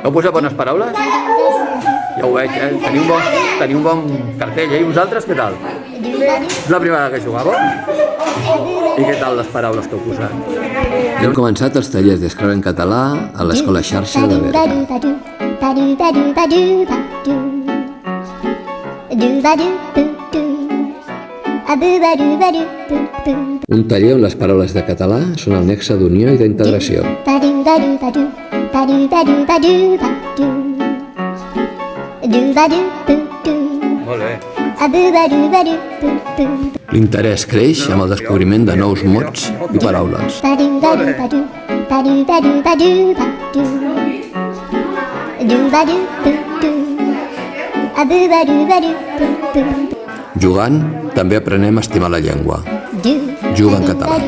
Heu posat bones paraules? Ja ho veig, teniu un bon cartell, I vosaltres què tal? És la primera que jugàveu? I què tal les paraules que heu posat? Hem començat els tallers d'escriure en català a l'Escola Xarxa de Berga. Un taller on les paraules de català són el nexe d'unió I d'integració. Molt bé. L'interès creix amb el descobriment de nous mots I paraules. Jugant, també aprenem a estimar la llengua. Juga en català.